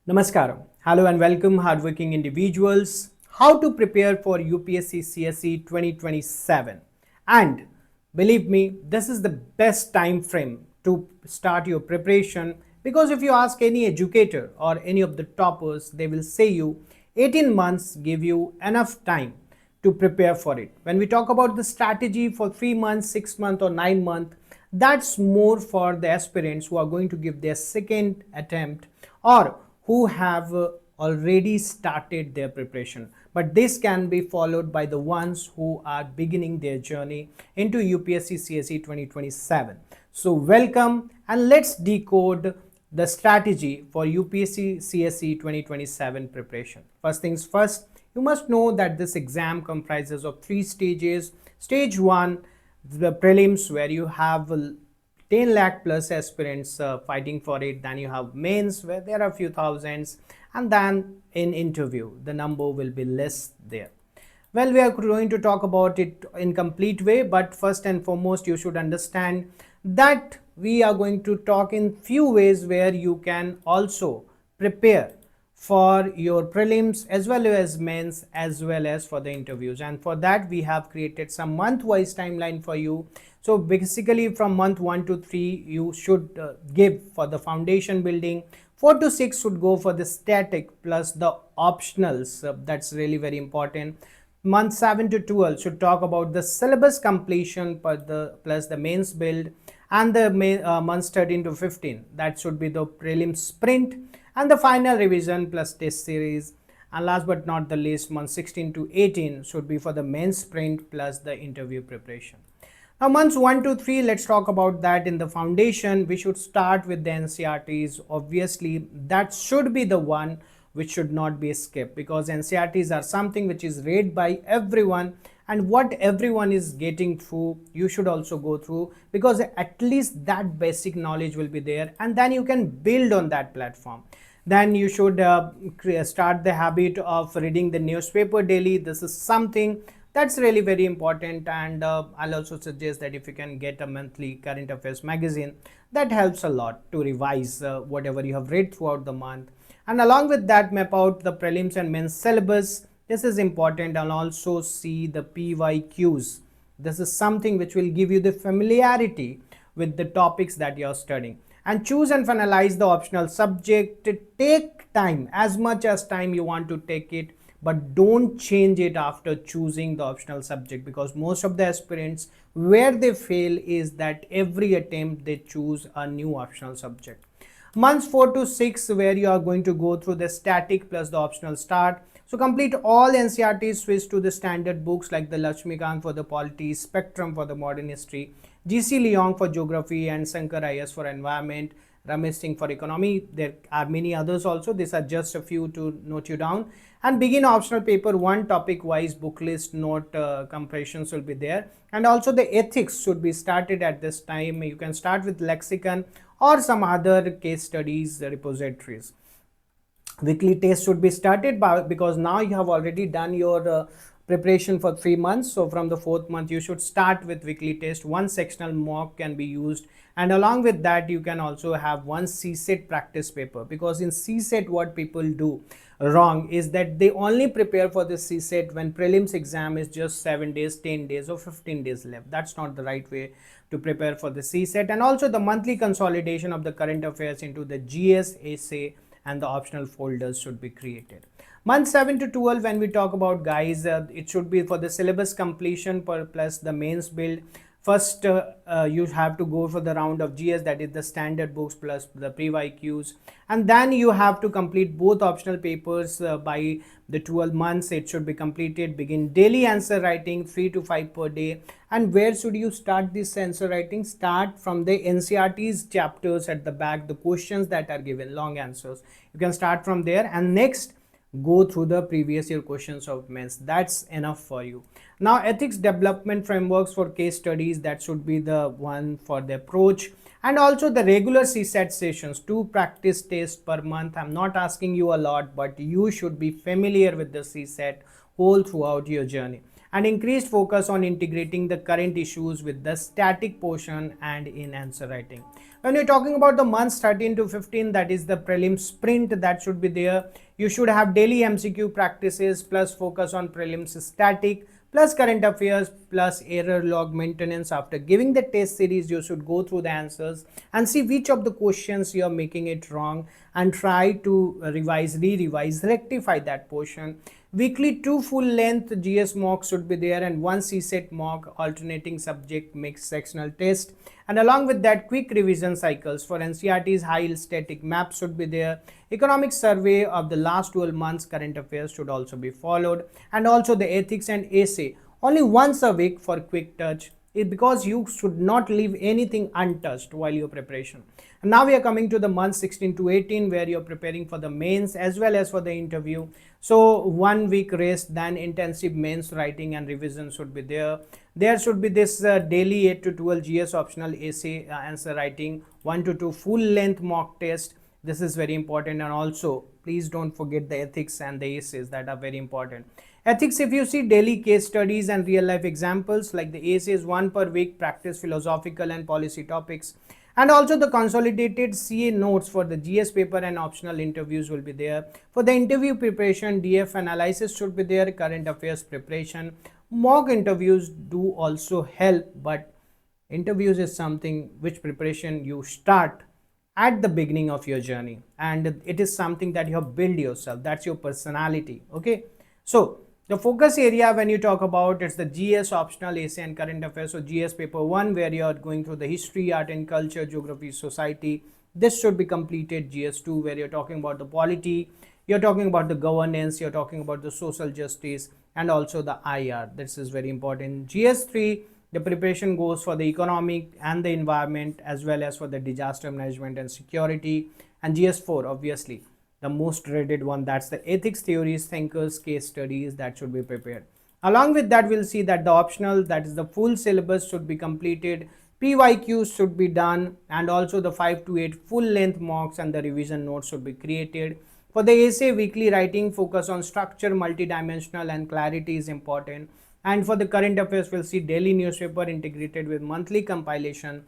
Namaskaram. Hello and welcome, hardworking individuals. How to prepare for UPSC CSE 2027. And believe me, this is the best time frame to start your preparation, because if you ask any educator or any of the toppers, they will say you 18 months give you enough time to prepare for it. When we talk about the strategy for 3 months, 6 months, or 9 months, that's more for the aspirants who are going to give their second attempt or who have already started their preparation. But this can be followed by the ones who are beginning their journey into UPSC CSE 2027. So welcome, and let's decode the strategy for UPSC CSE 2027 preparation. First things first, you must know that this exam comprises of 3 stages. Stage 1, the prelims, where you have 10 lakh plus aspirants fighting for it. Then you have mains, where there are a few thousands, and then in interview the number will be less there. Well, we are going to talk about it in complete way, but first and foremost you should understand that we are going to talk in few ways where you can also prepare for your prelims as well as mains as well as for the interviews. And for that we have created some month wise timeline for you. So basically from month 1 to 3 you should give for the foundation building, 4 to 6 should go for the static plus the optionals. That's really very important. Month 7 to 12 should talk about the syllabus completion plus the mains build, and the months 13 to 15, that should be the prelim sprint and the final revision plus test series. And last but not the least, month 16 to 18 should be for the main sprint plus the interview preparation. Now months 1 to 3, let's talk about that. In the foundation we should start with the NCERTs. Obviously that should be the one which should not be skipped, because NCERTs are something which is read by everyone, and what everyone is getting through you should also go through, because at least that basic knowledge will be there and then you can build on that platform. Then you should start the habit of reading the newspaper daily. This is something that's really very important, and I'll also suggest that if you can get a monthly current affairs magazine, that helps a lot to revise whatever you have read throughout the month. And along with that, map out the prelims and mains syllabus. This is important, and also see the PYQs. This is something which will give you the familiarity with the topics that you are studying. And choose and finalize the optional subject. Take time, as much as time you want to take it, but don't change it after choosing the optional subject, because most of the aspirants where they fail is that every attempt they choose a new optional subject. Months 4 to 6, where you are going to go through the static plus the optional start. So complete all NCERTs, switch to the standard books like the Lakshmikant for the polity, Spectrum for the modern history, GC Leong for geography, and Shankar IAS for environment, Ramesh Singh for economy. There are many others also. These are just a few to note you down. And begin optional paper 1 topic wise book list note comparisons will be there. And also the ethics should be started at this time. You can start with lexicon or some other case studies repositories. Weekly test should be started because now you have already done your preparation for 3 months. So from the 4th month you should start with weekly test. One sectional mock can be used, and along with that you can also have one CSET practice paper, because in CSET what people do wrong is that they only prepare for the CSET when prelims exam is just 7 days, 10 days or 15 days left. That's not the right way to prepare for the CSET. And also the monthly consolidation of the current affairs into the GS, essay and the optional folders should be created. Month 7 to 12, when we talk about guys, it should be for the syllabus completion plus the mains build. First you have to go for the round of GS, that is the standard books plus the PYQs, and then you have to complete both optional papers by the 12 months. It should be completed. Begin daily answer writing 3 to 5 per day. And where should you start this answer writing? Start from the NCERTs chapters at the back, the questions that are given, long answers. You can start from there, and next go through the previous year questions of mains. That's enough for you. Now ethics development frameworks for case studies, that should be the one for the approach. And also the regular CSAT sessions, 2 practice tests per month. I'm not asking you a lot, but you should be familiar with the CSAT whole throughout your journey. and increased focus on integrating the current issues with the static portion and in answer writing. When you're talking about the months 13 to 15, that is the prelim sprint, that should be there. You should have daily MCQ practices plus focus on prelims static plus current affairs plus error log maintenance. After giving the test series, you should go through the answers and see which of the questions you are making it wrong and try to revise, re-revise, rectify that portion. Weekly 2 full length GS mocks should be there and 1 CSET mock, alternating subject mixed sectional test, and along with that quick revision cycles for NCERT's high static map should be there. Economic survey of the last 12 months current affairs should also be followed, and also the ethics and essay only once a week for quick touch, because you should not leave anything untouched while your preparation. And now we are coming to the month 16 to 18 where you're preparing for the mains as well as for the interview. So 1 week rest, then intensive mains writing and revision should be there. There should be this daily 8 to 12 GS optional essay answer writing, 1 to 2 full length mock test. This is very important, and also please don't forget the ethics and the essays that are very important. Ethics, if you see daily case studies and real life examples, like the essays 1 per week, practice philosophical and policy topics, and also the consolidated CA notes for the GS paper and optional interviews will be there. For the interview preparation, DF analysis should be there, current affairs preparation. Mock interviews do also help, but interviews is something which preparation you start at the beginning of your journey, and it is something that you have built yourself, that's your personality. Okay, so the focus area when you talk about, it's the GS optional essay and current affairs. So GS paper 1 where you are going through the history, art and culture, geography, society, this should be completed. GS 2 where you're talking about the polity, you're talking about the governance, you're talking about the social justice, and also the IR. This is very important. GS 3, the preparation goes for the economic and the environment as well as for the disaster management and security. And GS 4, obviously the most dreaded one, that's the ethics, theories, thinkers, case studies, that should be prepared. Along with that, we'll see that the optional, that is the full syllabus, should be completed. PYQs should be done, and also the 5 to 8 full length mocks and the revision notes should be created. For the essay, weekly writing, focus on structure, multidimensional and clarity is important. And for the current affairs, we'll see daily newspaper integrated with monthly compilation.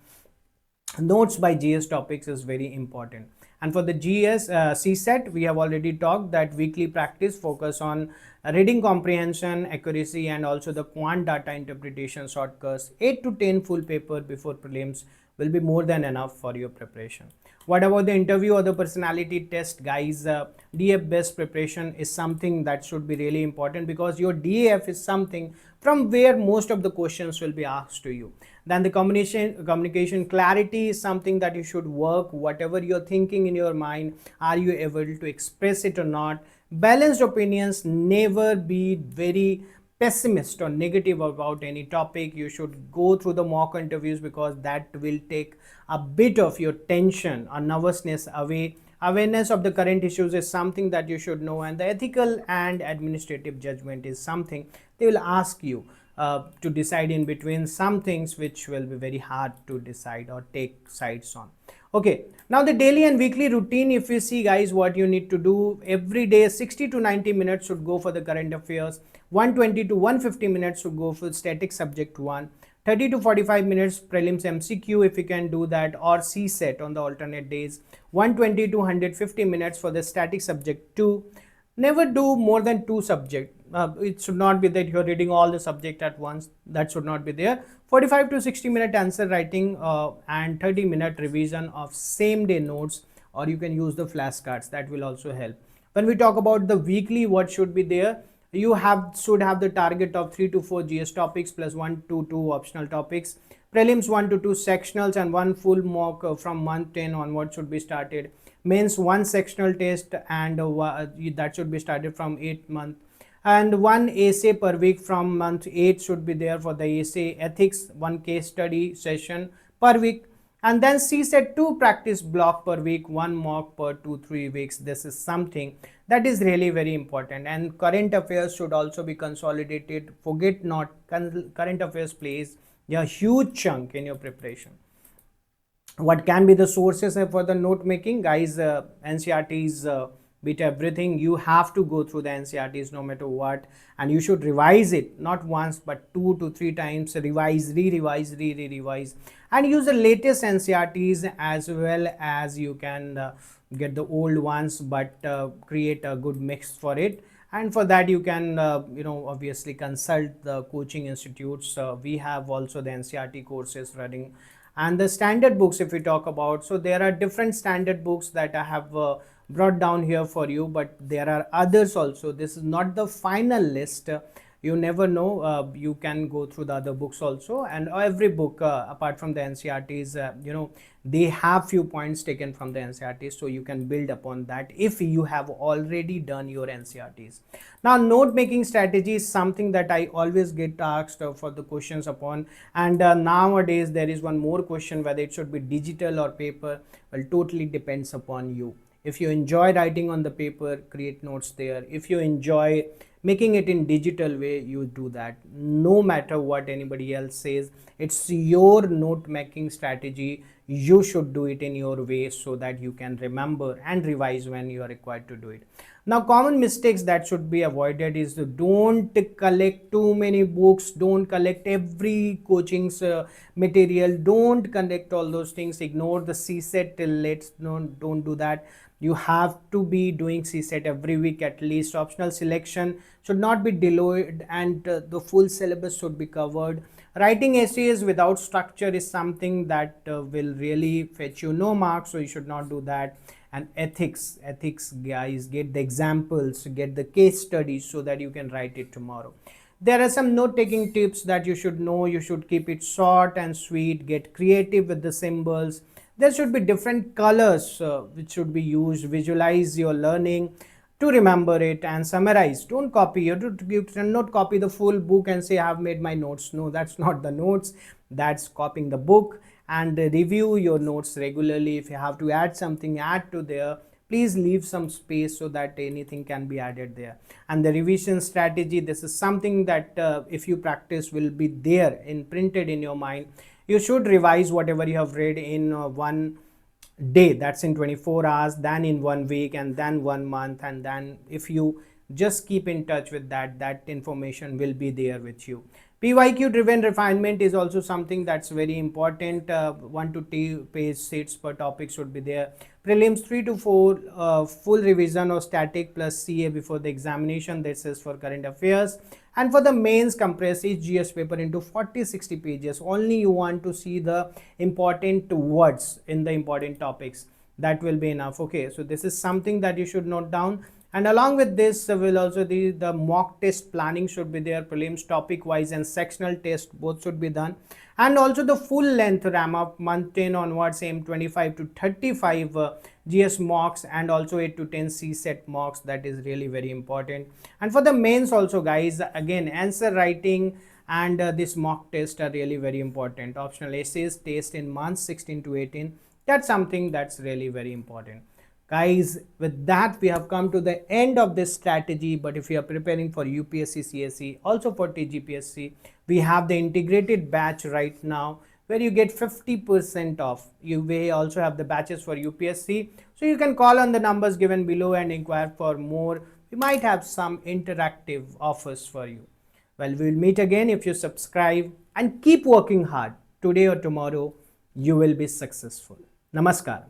Notes by GS topics is very important. And for the GS CSET, we have already talked that weekly practice focus on reading comprehension, accuracy, and also the quant data interpretation shortcuts. 8 to 10 full paper before prelims will be more than enough for your preparation. What about the interview or the personality test, guys? DF based preparation is something that should be really important, because your DAF is something from where most of the questions will be asked to you. Then the communication clarity is something that you should work. Whatever you're thinking in your mind, are you able to express it or not? Balanced opinions, never be very pessimist or negative about any topic. You should go through the mock interviews, because that will take a bit of your tension or nervousness away. Awareness of the current issues is something that you should know, and the ethical and administrative judgment is something they will ask you to decide in between some things which will be very hard to decide or take sides on. Okay, now the daily and weekly routine, if you see, guys, what you need to do every day, 60 to 90 minutes should go for the current affairs, 120 to 150 minutes should go for static subject 1, 30 to 45 minutes prelims MCQ if you can do that, or CSET on the alternate days, 120 to 150 minutes for the static subject 2. Never do more than 2 subjects. It should not be that you're reading all the subject at once. That should not be there. 45 to 60 minute answer writing and 30-minute revision of same day notes, or you can use the flashcards. That will also help. When we talk about the weekly, what should be there? You should have the target of 3 to 4 GS topics plus 1 to 2 optional topics. Prelims 1 to 2 sectionals and 1 full mock from month 10 onward should be started. Mains 1 sectional test, and that should be started from 8th month. And 1 essay per week from month 8 should be there for the essay. Ethics, 1 case study session per week. And then CSET 2 practice block per week, 1 mock per 2-3 weeks. This is something that is really very important. And current affairs should also be consolidated. Forget not, current affairs plays a huge chunk in your preparation. What can be the sources for the note making, guys? NCERT's beat everything, you have to go through the NCERTs no matter what, and you should revise it not once but 2 to 3 times. Revise, re-revise, re-revise, and use the latest NCERTs as well as you can get the old ones, but create a good mix for it. And for that you can obviously consult the coaching institutes. We have also the NCERT courses running, and the standard books if we talk about, so there are different standard books that I have brought down here for you, but there are others also. This is not the final list. You never know, you can go through the other books also, and every book apart from the NCERTs, they have few points taken from the NCERTs, so you can build upon that if you have already done your NCERTs. Now, note making strategy is something that I always get asked for the questions upon, and nowadays there is one more question whether it should be digital or paper. Well, totally depends upon you. If you enjoy writing on the paper, create notes there. If you enjoy making it in digital way, you do that. No matter what anybody else says, it's your note making strategy. You should do it in your way so that you can remember and revise when you are required to do it. Now, common mistakes that should be avoided is don't collect too many books, don't collect every coaching's material, don't collect all those things, ignore the CSET till let's don't do that. You have to be doing CSET every week at least. Optional selection should not be delayed, and the full syllabus should be covered. Writing essays without structure is something that will really fetch you no marks, so you should not do that. And ethics guys, get the examples, get the case studies so that you can write it tomorrow. There are some note taking tips that you should know. You should keep it short and sweet, get creative with the symbols. There should be different colors which should be used. Visualize your learning to remember it, and summarize. Don't copy. You cannot copy the full book and say I have made my notes. No, that's not the notes, that's copying the book. And review your notes regularly. If you have to add something, add to there. Please leave some space so that anything can be added there. And the revision strategy, this is something that if you practice will be there in printed in your mind. You should revise whatever you have read in one day, that's in 24 hours, then in 1 week, and then 1 month, and then if you just keep in touch with that, that information will be there with you. PYQ driven refinement is also something that's very important. 1 to 2 page sheets per topic should be there. Prelims 3 to 4 full revision or static plus CA before the examination. This is for current affairs. And for the mains, compress each GS paper into 40-60 pages. Only you want to see the important words in the important topics. That will be enough. Okay, so this is something that you should note down. And along with this will also the mock test planning should be there. Prelims topic wise and sectional test both should be done. And also the full length RAM up month 10 onwards, aim 25 to 35 GS mocks, and also 8 to 10 CSET mocks. That is really very important. And for the mains also guys, again answer writing and this mock test are really very important. Optional essays test in months 16 to 18. That's something that's really very important. Guys, with that we have come to the end of this strategy. But if you are preparing for UPSC CSE, also for TGPSC, we have the integrated batch right now where you get 50% off. You may also have the batches for UPSC, so you can call on the numbers given below and inquire for more. We might have some interactive offers for you. Well, we will meet again. If you subscribe and keep working hard, today or tomorrow you will be successful. Namaskar.